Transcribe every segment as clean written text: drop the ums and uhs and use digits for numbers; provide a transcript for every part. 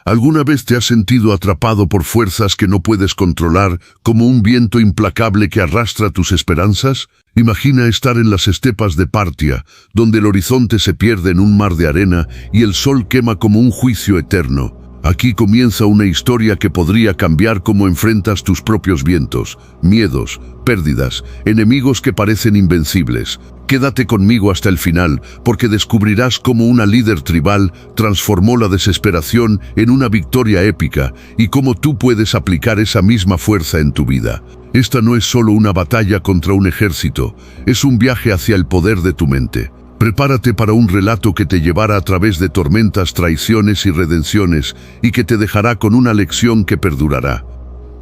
¿Alguna vez te has sentido atrapado por fuerzas que no puedes controlar, como un viento implacable que arrastra tus esperanzas? Imagina estar en las estepas de Partia, donde el horizonte se pierde en un mar de arena y el sol quema como un juicio eterno. Aquí comienza una historia que podría cambiar cómo enfrentas tus propios vientos, miedos, pérdidas, enemigos que parecen invencibles. Quédate conmigo hasta el final, porque descubrirás cómo una líder tribal transformó la desesperación en una victoria épica y cómo tú puedes aplicar esa misma fuerza en tu vida. Esta no es solo una batalla contra un ejército, es un viaje hacia el poder de tu mente. Prepárate para un relato que te llevará a través de tormentas, traiciones y redenciones, y que te dejará con una lección que perdurará.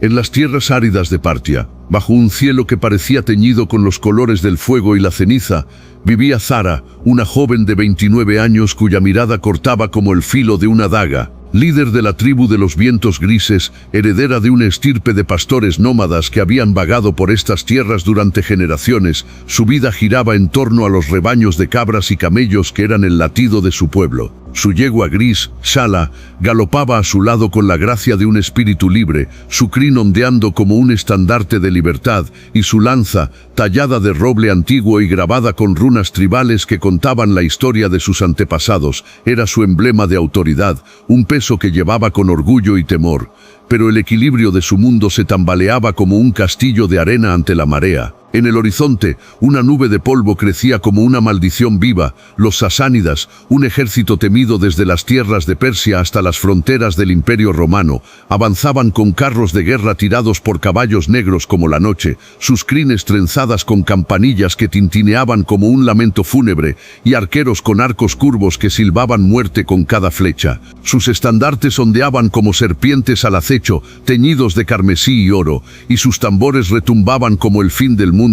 En las tierras áridas de Partia, bajo un cielo que parecía teñido con los colores del fuego y la ceniza, vivía Zara, una joven de 29 años cuya mirada cortaba como el filo de una daga. Líder de la tribu de los vientos grises, heredera de una estirpe de pastores nómadas que habían vagado por estas tierras durante generaciones, su vida giraba en torno a los rebaños de cabras y camellos que eran el latido de su pueblo. Su yegua gris, Shala, galopaba a su lado con la gracia de un espíritu libre, su crin ondeando como un estandarte de libertad, y su lanza, tallada de roble antiguo y grabada con runas tribales que contaban la historia de sus antepasados, era su emblema de autoridad, un peso que llevaba con orgullo y temor. Pero el equilibrio de su mundo se tambaleaba como un castillo de arena ante la marea. En el horizonte, una nube de polvo crecía como una maldición viva. Los sasánidas, un ejército temido desde las tierras de Persia hasta las fronteras del Imperio Romano, avanzaban con carros de guerra tirados por caballos negros como la noche, sus crines trenzadas con campanillas que tintineaban como un lamento fúnebre, y arqueros con arcos curvos que silbaban muerte con cada flecha. Sus estandartes ondeaban como serpientes al acecho, teñidos de carmesí y oro, y sus tambores retumbaban como el fin del mundo,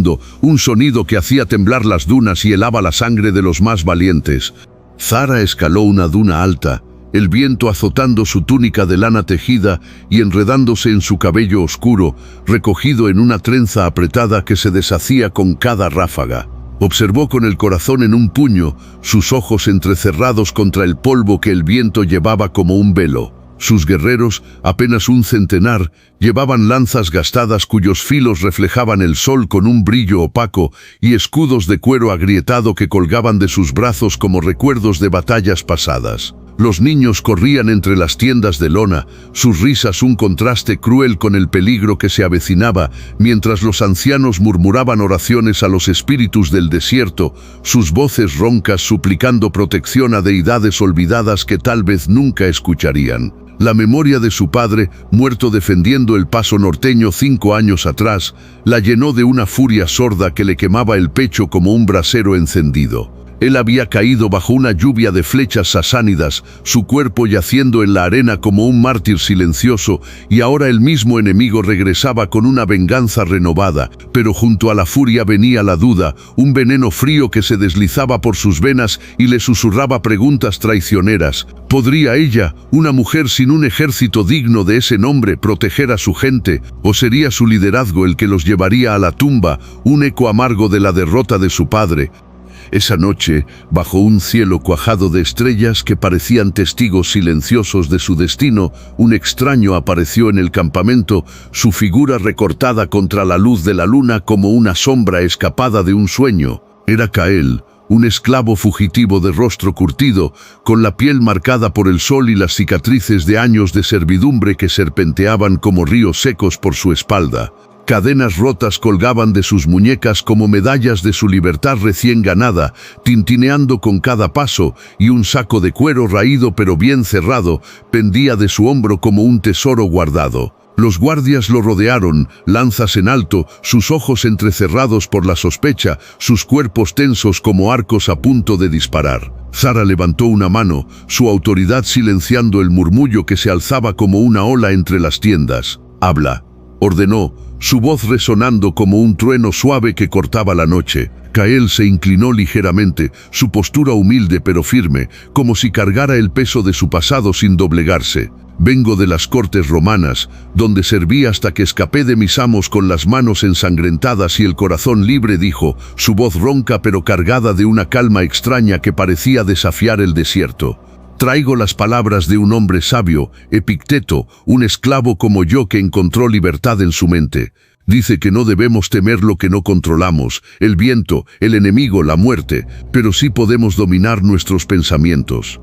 un sonido que hacía temblar las dunas y helaba la sangre de los más valientes. Zara escaló una duna alta, el viento azotando su túnica de lana tejida y enredándose en su cabello oscuro, recogido en una trenza apretada que se deshacía con cada ráfaga. Observó con el corazón en un puño, sus ojos entrecerrados contra el polvo que el viento llevaba como un velo. Sus guerreros, apenas un centenar, llevaban lanzas gastadas cuyos filos reflejaban el sol con un brillo opaco y escudos de cuero agrietado que colgaban de sus brazos como recuerdos de batallas pasadas. Los niños corrían entre las tiendas de lona, sus risas un contraste cruel con el peligro que se avecinaba, mientras los ancianos murmuraban oraciones a los espíritus del desierto, sus voces roncas suplicando protección a deidades olvidadas que tal vez nunca escucharían. La memoria de su padre, muerto defendiendo el paso norteño 5 años atrás, la llenó de una furia sorda que le quemaba el pecho como un brasero encendido. Él había caído bajo una lluvia de flechas sasánidas, su cuerpo yaciendo en la arena como un mártir silencioso, y ahora el mismo enemigo regresaba con una venganza renovada, pero junto a la furia venía la duda, un veneno frío que se deslizaba por sus venas y le susurraba preguntas traicioneras. ¿Podría ella, una mujer sin un ejército digno de ese nombre, proteger a su gente? ¿O sería su liderazgo el que los llevaría a la tumba, un eco amargo de la derrota de su padre? Esa noche, bajo un cielo cuajado de estrellas que parecían testigos silenciosos de su destino, un extraño apareció en el campamento, su figura recortada contra la luz de la luna como una sombra escapada de un sueño. Era Kael, un esclavo fugitivo de rostro curtido, con la piel marcada por el sol y las cicatrices de años de servidumbre que serpenteaban como ríos secos por su espalda. Cadenas rotas colgaban de sus muñecas como medallas de su libertad recién ganada, tintineando con cada paso, y un saco de cuero raído pero bien cerrado pendía de su hombro como un tesoro guardado. Los guardias lo rodearon, lanzas en alto, sus ojos entrecerrados por la sospecha, sus cuerpos tensos como arcos a punto de disparar. Zara levantó una mano, su autoridad silenciando el murmullo que se alzaba como una ola entre las tiendas. «Habla», ordenó, su voz resonando como un trueno suave que cortaba la noche. Kael se inclinó ligeramente, su postura humilde pero firme, como si cargara el peso de su pasado sin doblegarse. «Vengo de las cortes romanas, donde serví hasta que escapé de mis amos con las manos ensangrentadas y el corazón libre», dijo, su voz ronca pero cargada de una calma extraña que parecía desafiar el desierto. Traigo las palabras de un hombre sabio, Epicteto, un esclavo como yo que encontró libertad en su mente. Dice que no debemos temer lo que no controlamos, el viento, el enemigo, la muerte, pero sí podemos dominar nuestros pensamientos.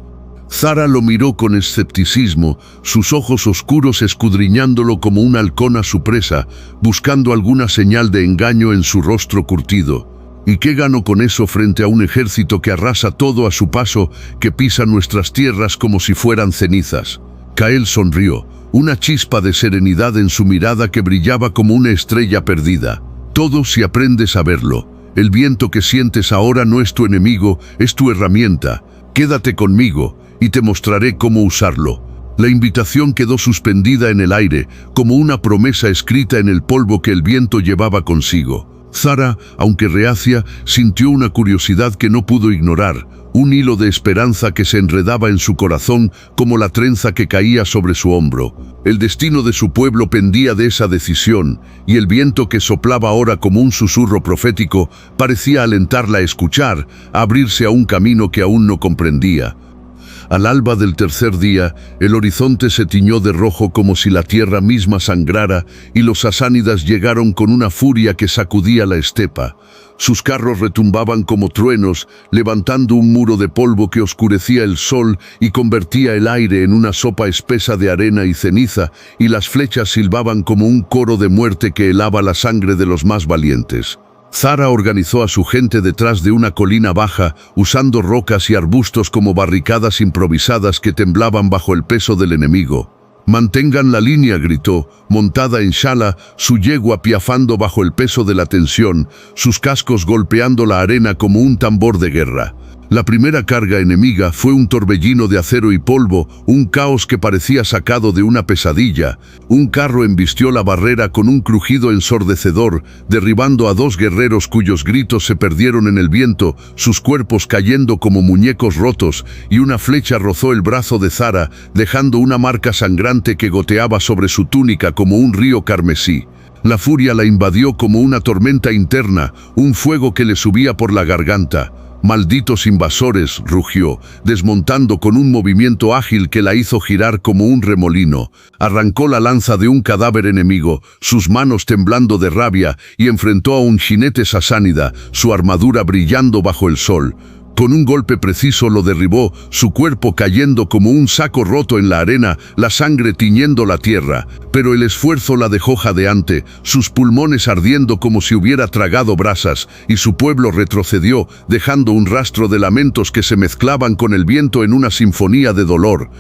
Zara lo miró con escepticismo, sus ojos oscuros escudriñándolo como un halcón a su presa, buscando alguna señal de engaño en su rostro curtido. ¿Y qué gano con eso frente a un ejército que arrasa todo a su paso, que pisa nuestras tierras como si fueran cenizas? Kael sonrió, una chispa de serenidad en su mirada que brillaba como una estrella perdida. Todo si aprendes a verlo. El viento que sientes ahora no es tu enemigo, es tu herramienta. Quédate conmigo y te mostraré cómo usarlo. La invitación quedó suspendida en el aire, como una promesa escrita en el polvo que el viento llevaba consigo. Zara, aunque reacia, sintió una curiosidad que no pudo ignorar, un hilo de esperanza que se enredaba en su corazón como la trenza que caía sobre su hombro. El destino de su pueblo pendía de esa decisión, y el viento que soplaba ahora como un susurro profético parecía alentarla a escuchar, a abrirse a un camino que aún no comprendía. Al alba del tercer día, el horizonte se tiñó de rojo como si la tierra misma sangrara, y los sasánidas llegaron con una furia que sacudía la estepa. Sus carros retumbaban como truenos, levantando un muro de polvo que oscurecía el sol y convertía el aire en una sopa espesa de arena y ceniza, y las flechas silbaban como un coro de muerte que helaba la sangre de los más valientes. Zara organizó a su gente detrás de una colina baja, usando rocas y arbustos como barricadas improvisadas que temblaban bajo el peso del enemigo. «Mantengan la línea», gritó, montada en Shala, su yegua piafando bajo el peso de la tensión, sus cascos golpeando la arena como un tambor de guerra. La primera carga enemiga fue un torbellino de acero y polvo, un caos que parecía sacado de una pesadilla. Un carro embistió la barrera con un crujido ensordecedor, derribando a dos guerreros cuyos gritos se perdieron en el viento, sus cuerpos cayendo como muñecos rotos, y una flecha rozó el brazo de Zara, dejando una marca sangrante que goteaba sobre su túnica como un río carmesí. La furia la invadió como una tormenta interna, un fuego que le subía por la garganta. «Malditos invasores», rugió, desmontando con un movimiento ágil que la hizo girar como un remolino. Arrancó la lanza de un cadáver enemigo, sus manos temblando de rabia, y enfrentó a un jinete sasánida, su armadura brillando bajo el sol. Con un golpe preciso lo derribó, su cuerpo cayendo como un saco roto en la arena, la sangre tiñendo la tierra. Pero el esfuerzo la dejó jadeante, sus pulmones ardiendo como si hubiera tragado brasas, y su pueblo retrocedió, dejando un rastro de lamentos que se mezclaban con el viento en una sinfonía de dolor.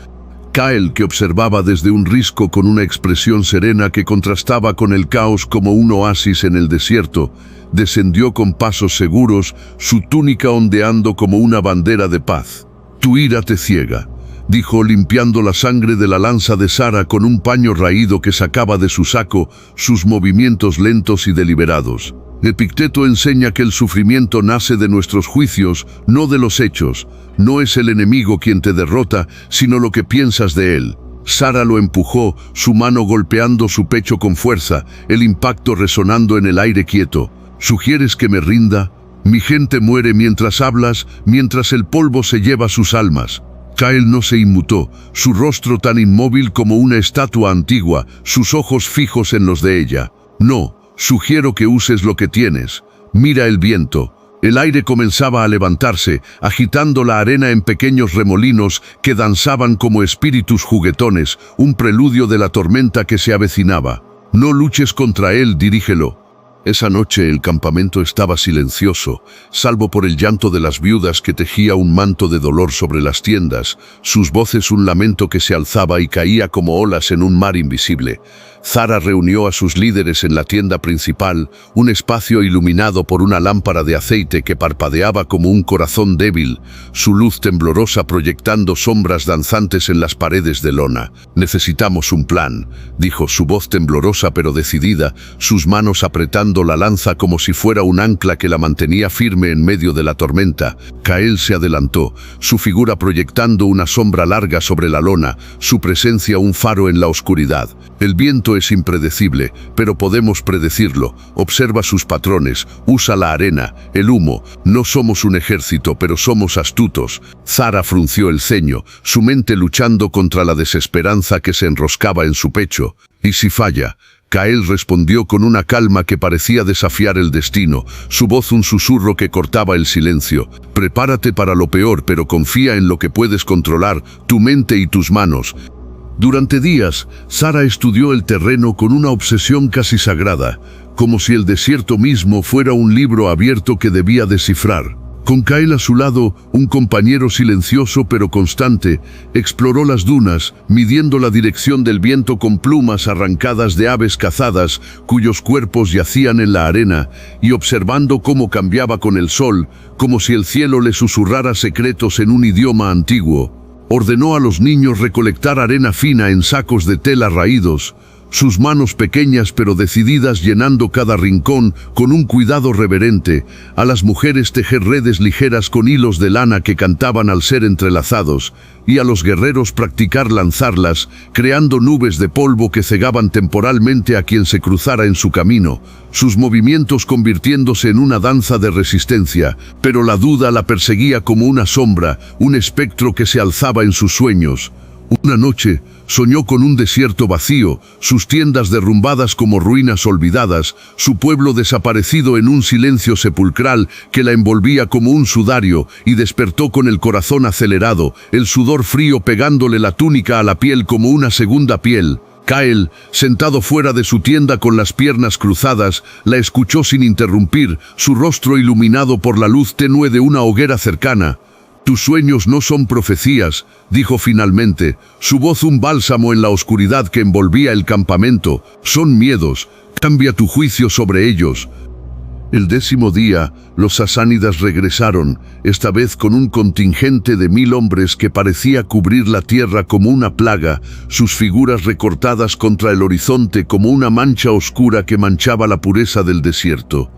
Kael, que observaba desde un risco con una expresión serena que contrastaba con el caos como un oasis en el desierto, descendió con pasos seguros, su túnica ondeando como una bandera de paz. «Tu ira te ciega», dijo limpiando la sangre de la lanza de Zara con un paño raído que sacaba de su saco, sus movimientos lentos y deliberados. Epicteto enseña que el sufrimiento nace de nuestros juicios, no de los hechos. No es el enemigo quien te derrota, sino lo que piensas de él. Zara lo empujó, su mano golpeando su pecho con fuerza, el impacto resonando en el aire quieto. «¿Sugieres que me rinda? Mi gente muere mientras hablas, mientras el polvo se lleva sus almas». Kael no se inmutó, su rostro tan inmóvil como una estatua antigua, sus ojos fijos en los de ella. «No, sugiero que uses lo que tienes. Mira el viento». El aire comenzaba a levantarse, agitando la arena en pequeños remolinos que danzaban como espíritus juguetones, un preludio de la tormenta que se avecinaba. «No luches contra él», dirígelo. Esa noche el campamento estaba silencioso, salvo por el llanto de las viudas que tejía un manto de dolor sobre las tiendas, sus voces un lamento que se alzaba y caía como olas en un mar invisible. Zara reunió a sus líderes en la tienda principal, un espacio iluminado por una lámpara de aceite que parpadeaba como un corazón débil, su luz temblorosa proyectando sombras danzantes en las paredes de lona. «Necesitamos un plan», dijo, su voz temblorosa pero decidida, sus manos apretando la lanza como si fuera un ancla que la mantenía firme en medio de la tormenta. Kael se adelantó, su figura proyectando una sombra larga sobre la lona, su presencia un faro en la oscuridad. El viento es impredecible, pero podemos predecirlo. Observa sus patrones, usa la arena, el humo. No somos un ejército, pero somos astutos. Zara frunció el ceño, su mente luchando contra la desesperanza que se enroscaba en su pecho. ¿Y si falla? Kael respondió con una calma que parecía desafiar el destino, su voz un susurro que cortaba el silencio. Prepárate para lo peor, pero confía en lo que puedes controlar, tu mente y tus manos. Durante días, Zara estudió el terreno con una obsesión casi sagrada, como si el desierto mismo fuera un libro abierto que debía descifrar. Con Kael a su lado, un compañero silencioso pero constante, exploró las dunas, midiendo la dirección del viento con plumas arrancadas de aves cazadas, cuyos cuerpos yacían en la arena, y observando cómo cambiaba con el sol, como si el cielo le susurrara secretos en un idioma antiguo. Ordenó a los niños recolectar arena fina en sacos de tela raídos, sus manos pequeñas pero decididas llenando cada rincón con un cuidado reverente, a las mujeres tejer redes ligeras con hilos de lana que cantaban al ser entrelazados, y a los guerreros practicar lanzarlas, creando nubes de polvo que cegaban temporalmente a quien se cruzara en su camino, sus movimientos convirtiéndose en una danza de resistencia, pero la duda la perseguía como una sombra, un espectro que se alzaba en sus sueños. Una noche, soñó con un desierto vacío, sus tiendas derrumbadas como ruinas olvidadas, su pueblo desaparecido en un silencio sepulcral que la envolvía como un sudario, y despertó con el corazón acelerado, el sudor frío pegándole la túnica a la piel como una segunda piel. Kael, sentado fuera de su tienda con las piernas cruzadas, la escuchó sin interrumpir, su rostro iluminado por la luz tenue de una hoguera cercana. «Tus sueños no son profecías», dijo finalmente, su voz un bálsamo en la oscuridad que envolvía el campamento. «Son miedos, cambia tu juicio sobre ellos». El 10º día, los sasánidas regresaron, esta vez con un contingente de 1000 hombres que parecía cubrir la tierra como una plaga, sus figuras recortadas contra el horizonte como una mancha oscura que manchaba la pureza del desierto.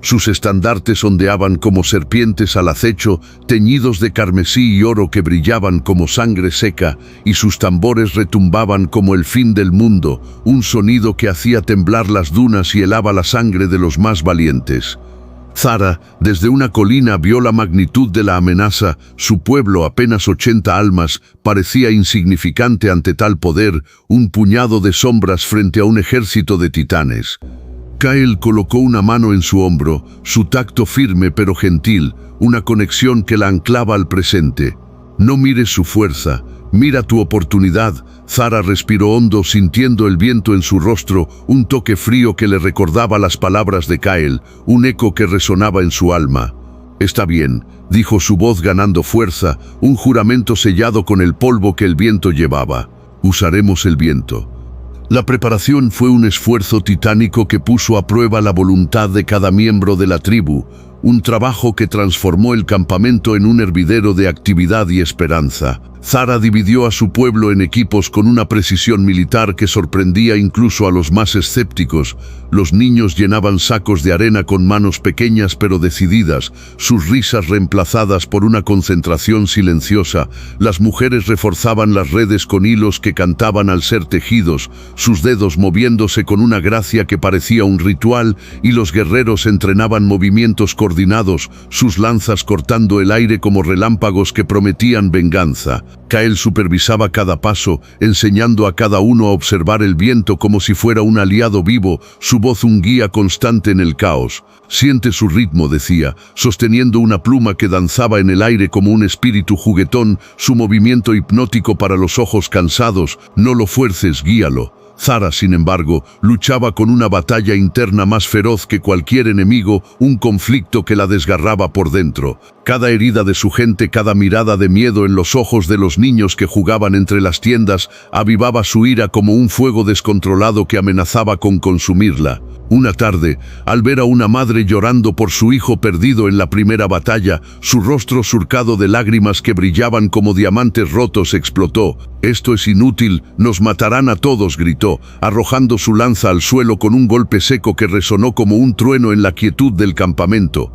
Sus estandartes ondeaban como serpientes al acecho, teñidos de carmesí y oro que brillaban como sangre seca, y sus tambores retumbaban como el fin del mundo, un sonido que hacía temblar las dunas y helaba la sangre de los más valientes. Zara, desde una colina, vio la magnitud de la amenaza. Su pueblo, apenas 80 almas, parecía insignificante ante tal poder, un puñado de sombras frente a un ejército de titanes. Kael colocó una mano en su hombro, su tacto firme pero gentil, una conexión que la anclaba al presente. «No mires su fuerza, mira tu oportunidad». Zara respiró hondo, sintiendo el viento en su rostro, un toque frío que le recordaba las palabras de Kael, un eco que resonaba en su alma. «Está bien», dijo su voz ganando fuerza, un juramento sellado con el polvo que el viento llevaba. «Usaremos el viento». La preparación fue un esfuerzo titánico que puso a prueba la voluntad de cada miembro de la tribu, un trabajo que transformó el campamento en un hervidero de actividad y esperanza. Zara dividió a su pueblo en equipos con una precisión militar que sorprendía incluso a los más escépticos. Los niños llenaban sacos de arena con manos pequeñas pero decididas, sus risas reemplazadas por una concentración silenciosa. Las mujeres reforzaban las redes con hilos que cantaban al ser tejidos, sus dedos moviéndose con una gracia que parecía un ritual, y los guerreros entrenaban movimientos coordinados, sus lanzas cortando el aire como relámpagos que prometían venganza. Kael supervisaba cada paso, enseñando a cada uno a observar el viento como si fuera un aliado vivo, su voz un guía constante en el caos. «Siente su ritmo», decía, sosteniendo una pluma que danzaba en el aire como un espíritu juguetón, su movimiento hipnótico para los ojos cansados. «No lo fuerces, guíalo». Zara, sin embargo, luchaba con una batalla interna más feroz que cualquier enemigo, un conflicto que la desgarraba por dentro. Cada herida de su gente, cada mirada de miedo en los ojos de los niños que jugaban entre las tiendas, avivaba su ira como un fuego descontrolado que amenazaba con consumirla. Una tarde, al ver a una madre llorando por su hijo perdido en la primera batalla, su rostro surcado de lágrimas que brillaban como diamantes rotos, explotó. «Esto es inútil, nos matarán a todos», gritó, arrojando su lanza al suelo con un golpe seco que resonó como un trueno en la quietud del campamento.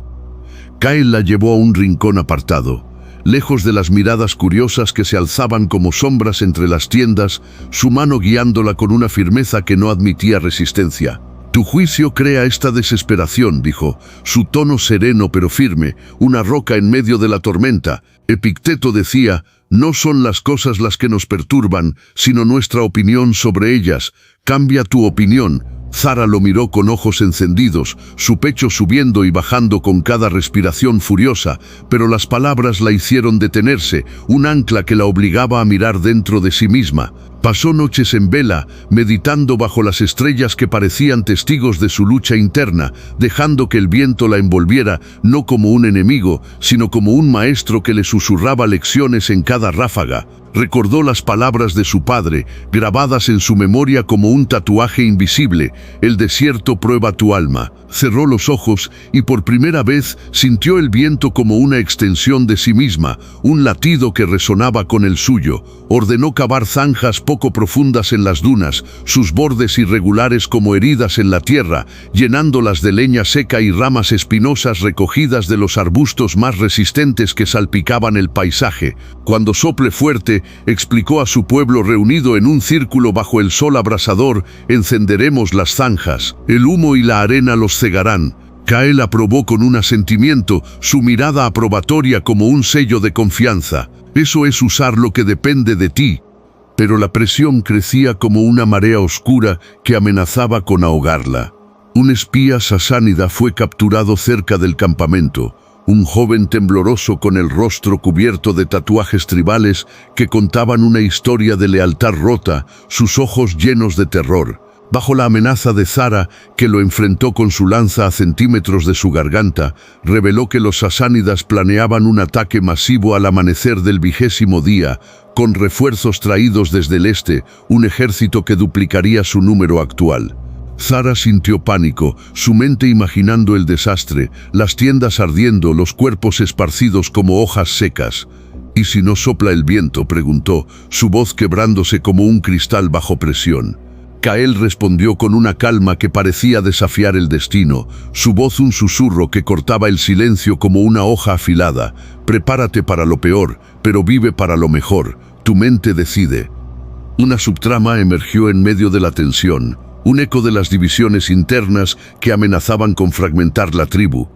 Kael la llevó a un rincón apartado. lejos de las miradas curiosas que se alzaban como sombras entre las tiendas, su mano guiándola con una firmeza que no admitía resistencia. «Tu juicio crea esta desesperación», dijo, su tono sereno pero firme, una roca en medio de la tormenta. Epicteto decía: «No son las cosas las que nos perturban, sino nuestra opinión sobre ellas. Cambia tu opinión». Zara lo miró con ojos encendidos, su pecho subiendo y bajando con cada respiración furiosa, pero las palabras la hicieron detenerse, un ancla que la obligaba a mirar dentro de sí misma. Pasó noches en vela, meditando bajo las estrellas que parecían testigos de su lucha interna, dejando que el viento la envolviera, no como un enemigo, sino como un maestro que le susurraba lecciones en cada ráfaga. Recordó las palabras de su padre, grabadas en su memoria como un tatuaje invisible: «El desierto prueba tu alma». Cerró los ojos y por primera vez sintió el viento como una extensión de sí misma, un latido que resonaba con el suyo. Ordenó cavar zanjas poco profundas en las dunas, sus bordes irregulares como heridas en la tierra, llenándolas de leña seca y ramas espinosas recogidas de los arbustos más resistentes que salpicaban el paisaje. Cuando sople fuerte, explicó a su pueblo reunido en un círculo bajo el sol abrasador: «Encenderemos las zanjas. El humo y la arena los cegarán». Cael aprobó con un asentimiento, su mirada aprobatoria como un sello de confianza. «Eso es usar lo que depende de ti». Pero la presión crecía como una marea oscura que amenazaba con ahogarla. Un espía sasánida fue capturado cerca del campamento. Un joven tembloroso con el rostro cubierto de tatuajes tribales que contaban una historia de lealtad rota, sus ojos llenos de terror. Bajo la amenaza de Zara, que lo enfrentó con su lanza a centímetros de su garganta, reveló que los sasánidas planeaban un ataque masivo al amanecer del 20º día, con refuerzos traídos desde el este, un ejército que duplicaría su número actual. Zara sintió pánico, su mente imaginando el desastre, las tiendas ardiendo, los cuerpos esparcidos como hojas secas. «¿Y si no sopla el viento?», preguntó, su voz quebrándose como un cristal bajo presión. Cael respondió con una calma que parecía desafiar el destino, su voz un susurro que cortaba el silencio como una hoja afilada: «Prepárate para lo peor, pero vive para lo mejor. Tu mente decide». Una subtrama emergió en medio de la tensión, un eco de las divisiones internas que amenazaban con fragmentar la tribu.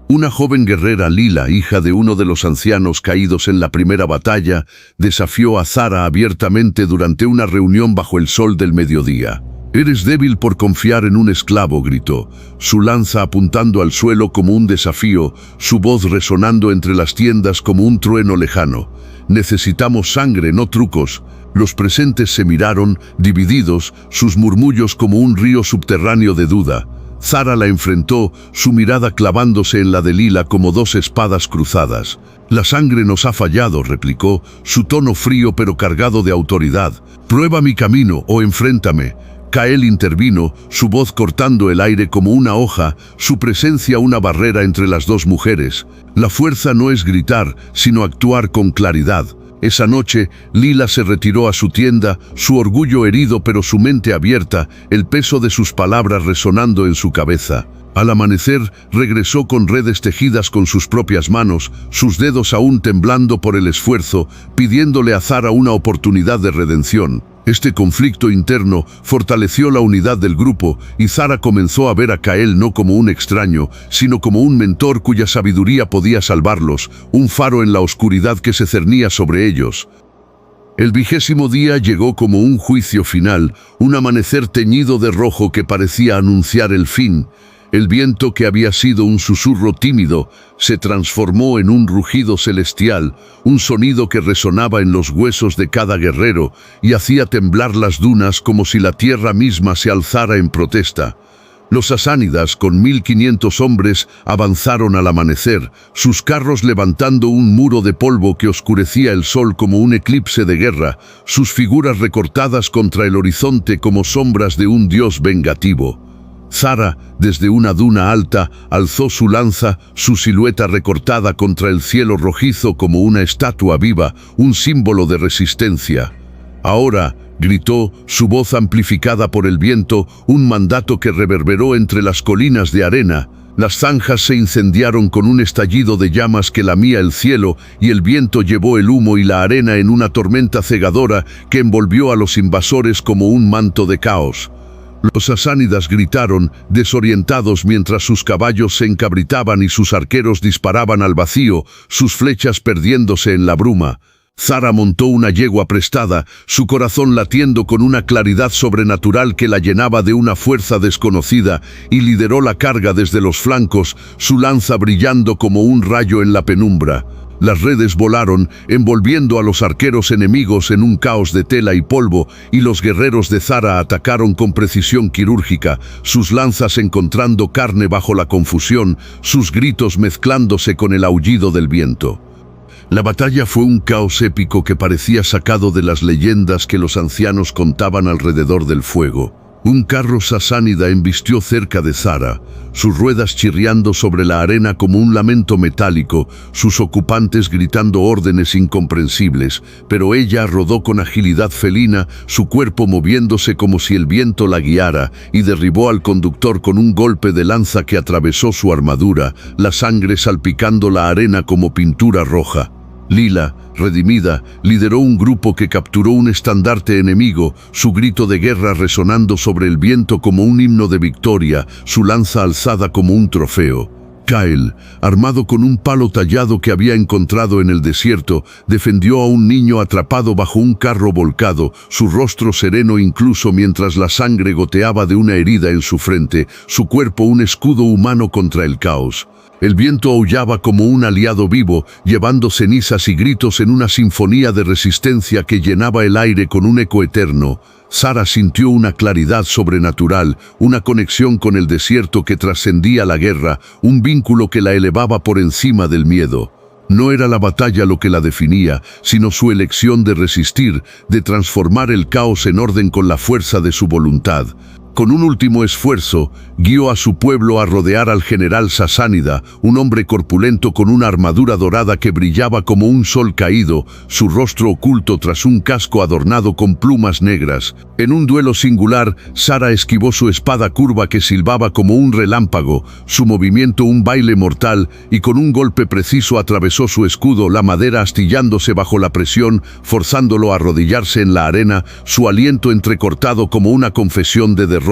Una joven guerrera, Lila, hija de uno de los ancianos caídos en la primera batalla, desafió a Zara abiertamente durante una reunión bajo el sol del mediodía. «Eres débil por confiar en un esclavo», gritó, su lanza apuntando al suelo como un desafío, su voz resonando entre las tiendas como un trueno lejano. «Necesitamos sangre, no trucos». Los presentes se miraron, divididos, sus murmullos como un río subterráneo de duda. Zara la enfrentó, su mirada clavándose en la de Lila como dos espadas cruzadas. «La sangre nos ha fallado», replicó, su tono frío pero cargado de autoridad. «Prueba mi camino o enfréntame». Cael intervino, su voz cortando el aire como una hoja, su presencia una barrera entre las dos mujeres. «La fuerza no es gritar, sino actuar con claridad». Esa noche, Lila se retiró a su tienda, su orgullo herido pero su mente abierta, el peso de sus palabras resonando en su cabeza. Al amanecer, regresó con redes tejidas con sus propias manos, sus dedos aún temblando por el esfuerzo, pidiéndole a Zara una oportunidad de redención. Este conflicto interno fortaleció la unidad del grupo y Zara comenzó a ver a Cael no como un extraño, sino como un mentor cuya sabiduría podía salvarlos, un faro en la oscuridad que se cernía sobre ellos. El 20º día llegó como un juicio final, un amanecer teñido de rojo que parecía anunciar el fin. El viento, que había sido un susurro tímido, se transformó en un rugido celestial, un sonido que resonaba en los huesos de cada guerrero y hacía temblar las dunas como si la tierra misma se alzara en protesta. Los sasánidas, con 1500 hombres, avanzaron al amanecer, sus carros levantando un muro de polvo que oscurecía el sol como un eclipse de guerra, sus figuras recortadas contra el horizonte como sombras de un dios vengativo. Zara, desde una duna alta, alzó su lanza, su silueta recortada contra el cielo rojizo como una estatua viva, un símbolo de resistencia. Ahora, gritó, su voz amplificada por el viento, un mandato que reverberó entre las colinas de arena. Las zanjas se incendiaron con un estallido de llamas que lamía el cielo, y el viento llevó el humo y la arena en una tormenta cegadora que envolvió a los invasores como un manto de caos. Los sasánidas gritaron, desorientados mientras sus caballos se encabritaban y sus arqueros disparaban al vacío, sus flechas perdiéndose en la bruma. Zara montó una yegua prestada, su corazón latiendo con una claridad sobrenatural que la llenaba de una fuerza desconocida, y lideró la carga desde los flancos, su lanza brillando como un rayo en la penumbra. Las redes volaron, envolviendo a los arqueros enemigos en un caos de tela y polvo, y los guerreros de Zara atacaron con precisión quirúrgica, sus lanzas encontrando carne bajo la confusión, sus gritos mezclándose con el aullido del viento. La batalla fue un caos épico que parecía sacado de las leyendas que los ancianos contaban alrededor del fuego. Un carro sasánida embistió cerca de Zara, sus ruedas chirriando sobre la arena como un lamento metálico, sus ocupantes gritando órdenes incomprensibles, pero ella rodó con agilidad felina, su cuerpo moviéndose como si el viento la guiara, y derribó al conductor con un golpe de lanza que atravesó su armadura, la sangre salpicando la arena como pintura roja. Lila, redimida, lideró un grupo que capturó un estandarte enemigo, su grito de guerra resonando sobre el viento como un himno de victoria, su lanza alzada como un trofeo. Kael, armado con un palo tallado que había encontrado en el desierto, defendió a un niño atrapado bajo un carro volcado, su rostro sereno incluso mientras la sangre goteaba de una herida en su frente, su cuerpo un escudo humano contra el caos. El viento aullaba como un aliado vivo, llevando cenizas y gritos en una sinfonía de resistencia que llenaba el aire con un eco eterno. Zara sintió una claridad sobrenatural, una conexión con el desierto que trascendía la guerra, un vínculo que la elevaba por encima del miedo. No era la batalla lo que la definía, sino su elección de resistir, de transformar el caos en orden con la fuerza de su voluntad. Con un último esfuerzo, guió a su pueblo a rodear al general sasánida, un hombre corpulento con una armadura dorada que brillaba como un sol caído, su rostro oculto tras un casco adornado con plumas negras. En un duelo singular, Zara esquivó su espada curva que silbaba como un relámpago, su movimiento un baile mortal, y con un golpe preciso atravesó su escudo, la madera astillándose bajo la presión, forzándolo a arrodillarse en la arena, su aliento entrecortado como una confesión de derrota.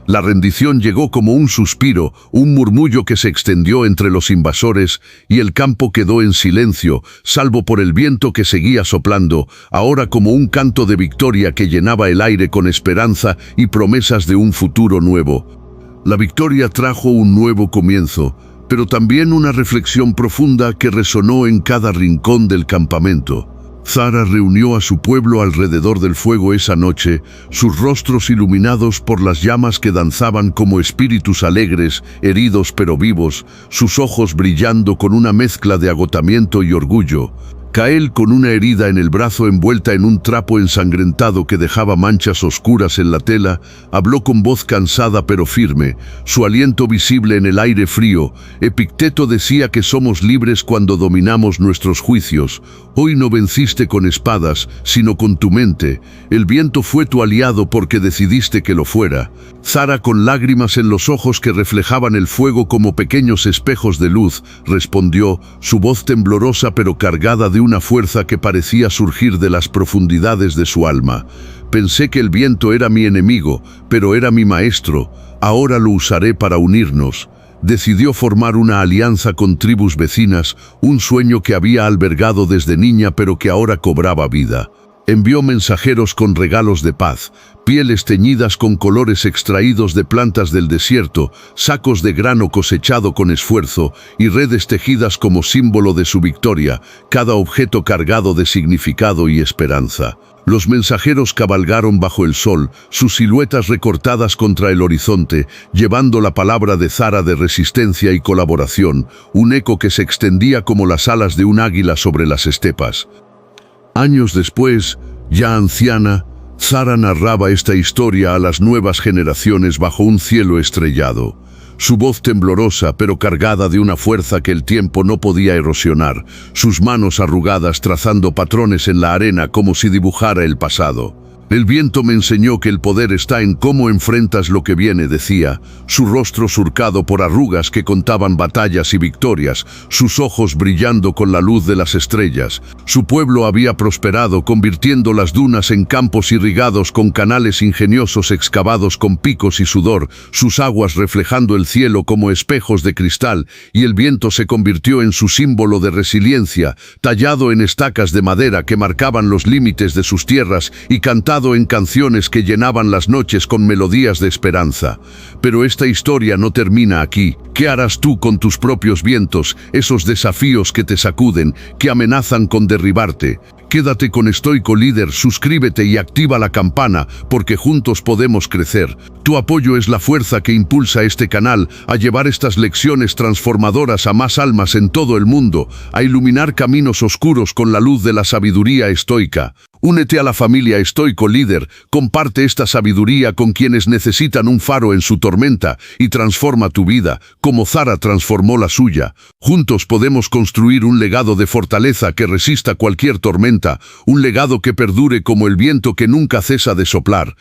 La rendición llegó como un suspiro, un murmullo que se extendió entre los invasores, y el campo quedó en silencio, salvo por el viento que seguía soplando, ahora como un canto de victoria que llenaba el aire con esperanza y promesas de un futuro nuevo. La victoria trajo un nuevo comienzo, pero también una reflexión profunda que resonó en cada rincón del campamento. Zara reunió a su pueblo alrededor del fuego esa noche, sus rostros iluminados por las llamas que danzaban como espíritus alegres, heridos pero vivos, sus ojos brillando con una mezcla de agotamiento y orgullo. Kael, con una herida en el brazo envuelta en un trapo ensangrentado que dejaba manchas oscuras en la tela, habló con voz cansada pero firme, su aliento visible en el aire frío. Epicteto decía que somos libres cuando dominamos nuestros juicios. Hoy no venciste con espadas, sino con tu mente. El viento fue tu aliado porque decidiste que lo fuera. Zara, con lágrimas en los ojos que reflejaban el fuego como pequeños espejos de luz, respondió, su voz temblorosa pero cargada de una fuerza que parecía surgir de las profundidades de su alma. Pensé que el viento era mi enemigo, pero era mi maestro. Ahora lo usaré para unirnos. Decidió formar una alianza con tribus vecinas, un sueño que había albergado desde niña pero que ahora cobraba vida. Envió mensajeros con regalos de paz, pieles teñidas con colores extraídos de plantas del desierto, sacos de grano cosechado con esfuerzo y redes tejidas como símbolo de su victoria, cada objeto cargado de significado y esperanza. Los mensajeros cabalgaron bajo el sol, sus siluetas recortadas contra el horizonte, llevando la palabra de Zara de resistencia y colaboración, un eco que se extendía como las alas de un águila sobre las estepas. Años después, ya anciana, Zara narraba esta historia a las nuevas generaciones bajo un cielo estrellado. Su voz temblorosa pero cargada de una fuerza que el tiempo no podía erosionar, sus manos arrugadas trazando patrones en la arena como si dibujara el pasado. El viento me enseñó que el poder está en cómo enfrentas lo que viene, decía, su rostro surcado por arrugas que contaban batallas y victorias, sus ojos brillando con la luz de las estrellas. Su pueblo había prosperado, convirtiendo las dunas en campos irrigados con canales ingeniosos excavados con picos y sudor, sus aguas reflejando el cielo como espejos de cristal, y el viento se convirtió en su símbolo de resiliencia, tallado en estacas de madera que marcaban los límites de sus tierras y cantado en canciones que llenaban las noches con melodías de esperanza. Pero esta historia no termina aquí. ¿Qué harás tú con tus propios vientos, esos desafíos que te sacuden, que amenazan con derribarte? Quédate con Estoico Líder, suscríbete y activa la campana, porque juntos podemos crecer. Tu apoyo es la fuerza que impulsa este canal a llevar estas lecciones transformadoras a más almas en todo el mundo, a iluminar caminos oscuros con la luz de la sabiduría estoica. Únete a la familia Estoico Líder, comparte esta sabiduría con quienes necesitan un faro en su tormenta y transforma tu vida, como Zara transformó la suya. Juntos podemos construir un legado de fortaleza que resista cualquier tormenta, un legado que perdure como el viento que nunca cesa de soplar.